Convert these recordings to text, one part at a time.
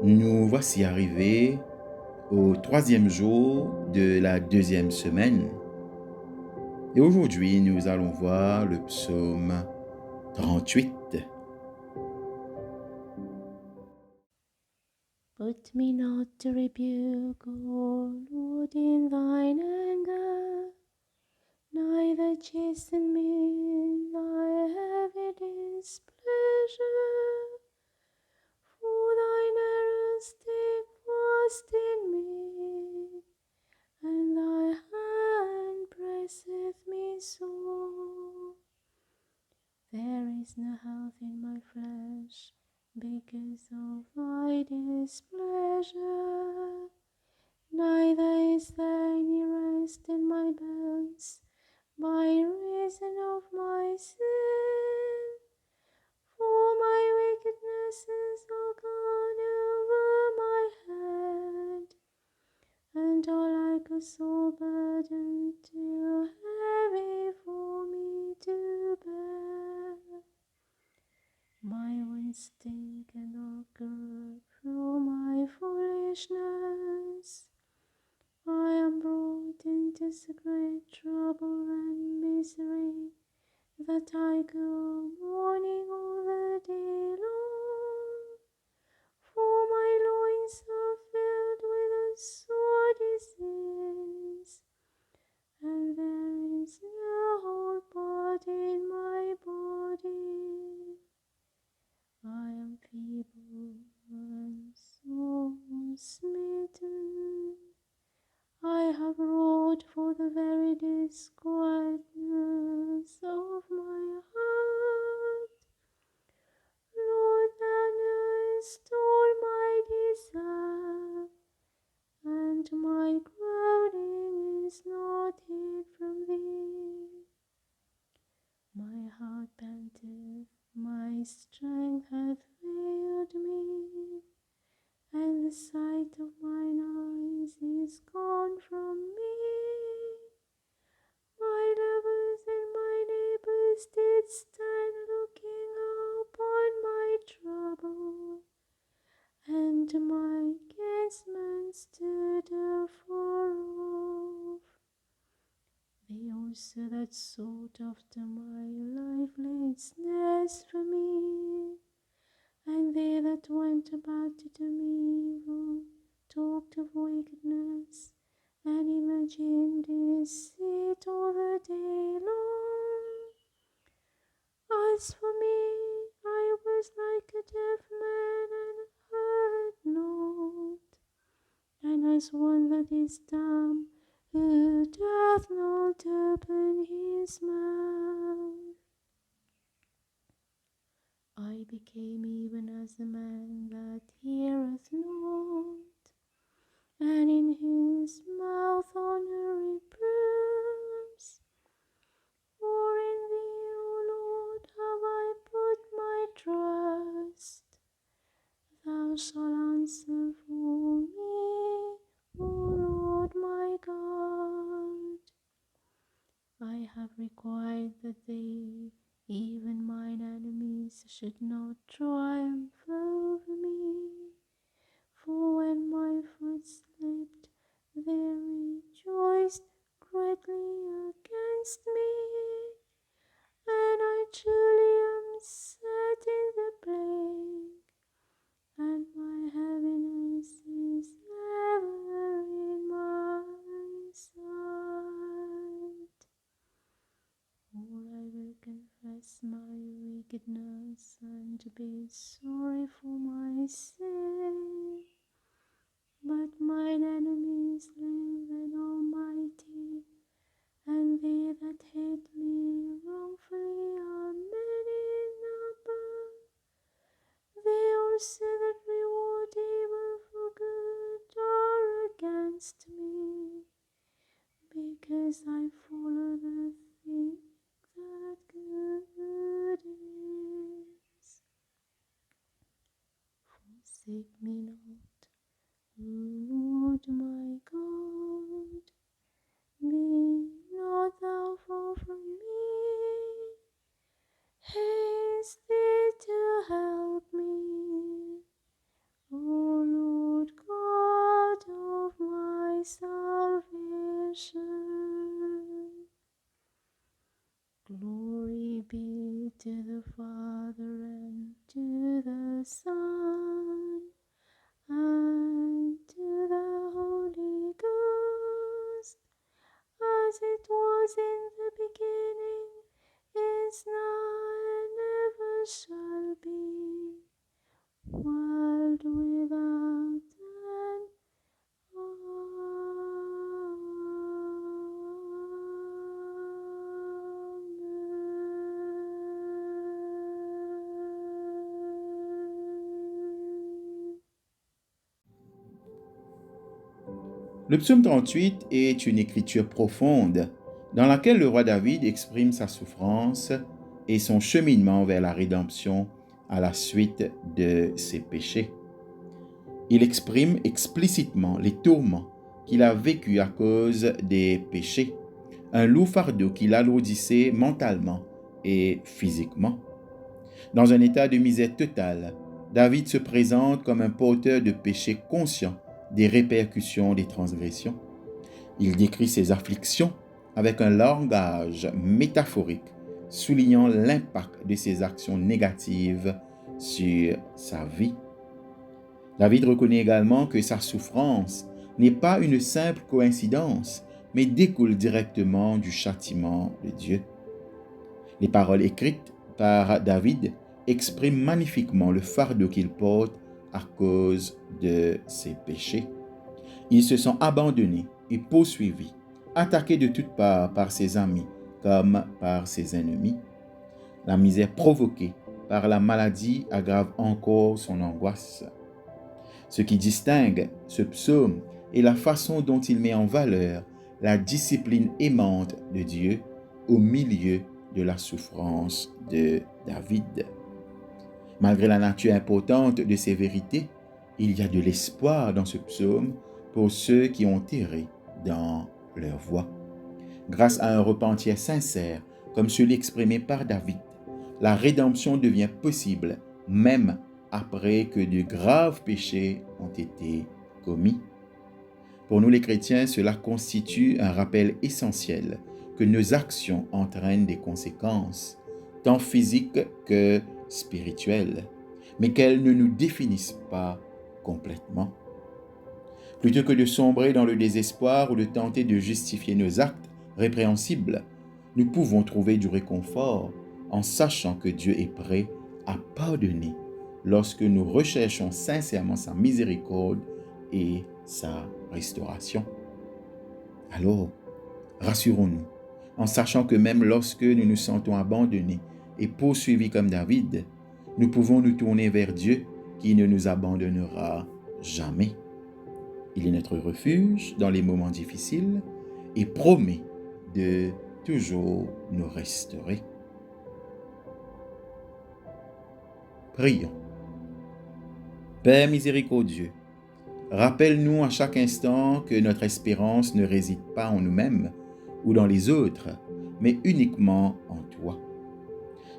Nous voici arrivés au troisième jour de la deuxième semaine. Et aujourd'hui, nous allons voir le psaume 38. Put me not to rebuke, O Lord, in thine anger, neither chasten me in thy heavy displeasure. For thine arrows take fast in me, and thy hand presseth me sore. There is no health in my flesh, because of thy displeasure. Neither is there any rest in my bones, by reason of my sin. For my wickednesses are gone over my head, and are like a sore burden too heavy for me to bear. My wounds stink and are good through my foolishness. I am brought into so great trouble and misery, that I go mourning all the day long. For my loins are filled with a sore disease, and there is no whole part in my body. I am feeble and sore smitten. I have wrought for the very disquietness of my heart. Lord, thou knowest all my desire, and my groaning is not hid from thee. My heart panteth, my strength hath failed me, and the sight of mine eyes is gone from me. My lovers and my neighbors did stand looking upon my trouble, and my kinsmen stood afar off. They also that sought after my life laid snares for me, and they that went about to do me evil talked of wickedness, and imagined deceit all the day long. As for me, I was like a deaf man and heard not, and as one that is dumb, who doth not open his mouth. I became even as a man that heareth not, and in whose mouth are no reproofs. For in thee, O Lord, have I put my trust. Thou shalt answer for me, O Lord my God. I have required that they, even mine enemies, should not triumph over me. For when my foot slipped, they rejoiced greatly against me. And I truly am set in the plague, and my heaviness is ever in my sight. For I will confess my wickedness, and be sorry for my sin. But mine enemies live and are mighty, and they that hate me wrongfully are many in number. They also that reward evil for good are against me, because I follow the thing that good is. Forsake me not, O Lord my God. Be not thou far from me. Haste thee to help me, O to the Father, and to the Son, and to the Holy Ghost, as it was in the beginning, is now, and ever shall be, world without end. Le psaume 38 est une écriture profonde dans laquelle le roi David exprime sa souffrance et son cheminement vers la rédemption à la suite de ses péchés. Il exprime explicitement les tourments qu'il a vécus à cause des péchés, un lourd fardeau qui l'alourdissait mentalement et physiquement. Dans un état de misère totale, David se présente comme un porteur de péchés conscient des répercussions des transgressions. Il décrit ses afflictions avec un langage métaphorique, soulignant l'impact de ses actions négatives sur sa vie. David reconnaît également que sa souffrance n'est pas une simple coïncidence, mais découle directement du châtiment de Dieu. Les paroles écrites par David expriment magnifiquement le fardeau qu'il porte à cause de ses péchés. Il se sent abandonné et poursuivi, attaqué de toutes parts par ses amis comme par ses ennemis. La misère provoquée par la maladie aggrave encore son angoisse. Ce qui distingue ce psaume est la façon dont il met en valeur la discipline aimante de Dieu au milieu de la souffrance de David. Malgré la nature importante de ces vérités, il y a de l'espoir dans ce psaume pour ceux qui ont erré dans leur voie. Grâce à un repentir sincère, comme celui exprimé par David, la rédemption devient possible, même après que de graves péchés ont été commis. Pour nous les chrétiens, cela constitue un rappel essentiel que nos actions entraînent des conséquences, tant physiques que spirituelles, mais qu'elles ne nous définissent pas complètement. Plutôt que de sombrer dans le désespoir ou de tenter de justifier nos actes répréhensibles, nous pouvons trouver du réconfort en sachant que Dieu est prêt à pardonner lorsque nous recherchons sincèrement sa miséricorde et sa restauration. Alors, rassurons-nous en sachant que même lorsque nous nous sentons abandonnés et poursuivis comme David, nous pouvons nous tourner vers Dieu qui ne nous abandonnera jamais. Il est notre refuge dans les moments difficiles et promet de toujours nous restaurer. Prions. Père miséricordieux, rappelle-nous à chaque instant que notre espérance ne réside pas en nous-mêmes ou dans les autres, mais uniquement en toi.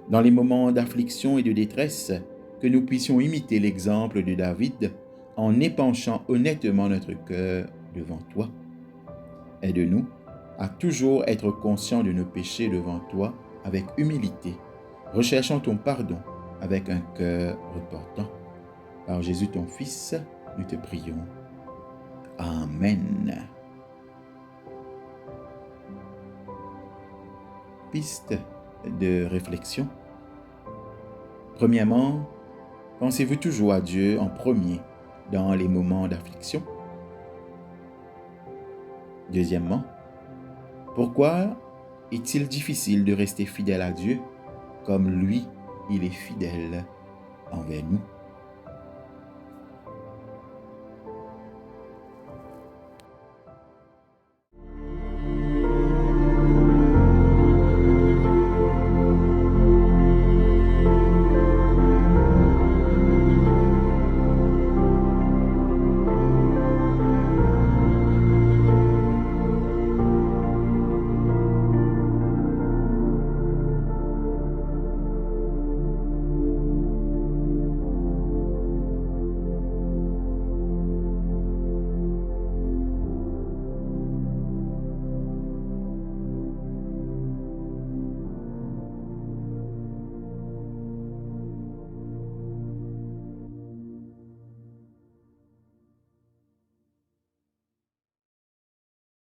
Dans les moments d'affliction et de détresse, que nous puissions imiter l'exemple de David en épanchant honnêtement notre cœur devant toi. Aide-nous à toujours être conscients de nos péchés devant toi avec humilité, recherchant ton pardon avec un cœur repentant. Par Jésus ton Fils, nous te prions. Amen. Piste de réflexion. Premièrement, pensez-vous toujours à Dieu en premier dans les moments d'affliction? Deuxièmement, pourquoi est-il difficile de rester fidèle à Dieu comme lui, il est fidèle envers nous?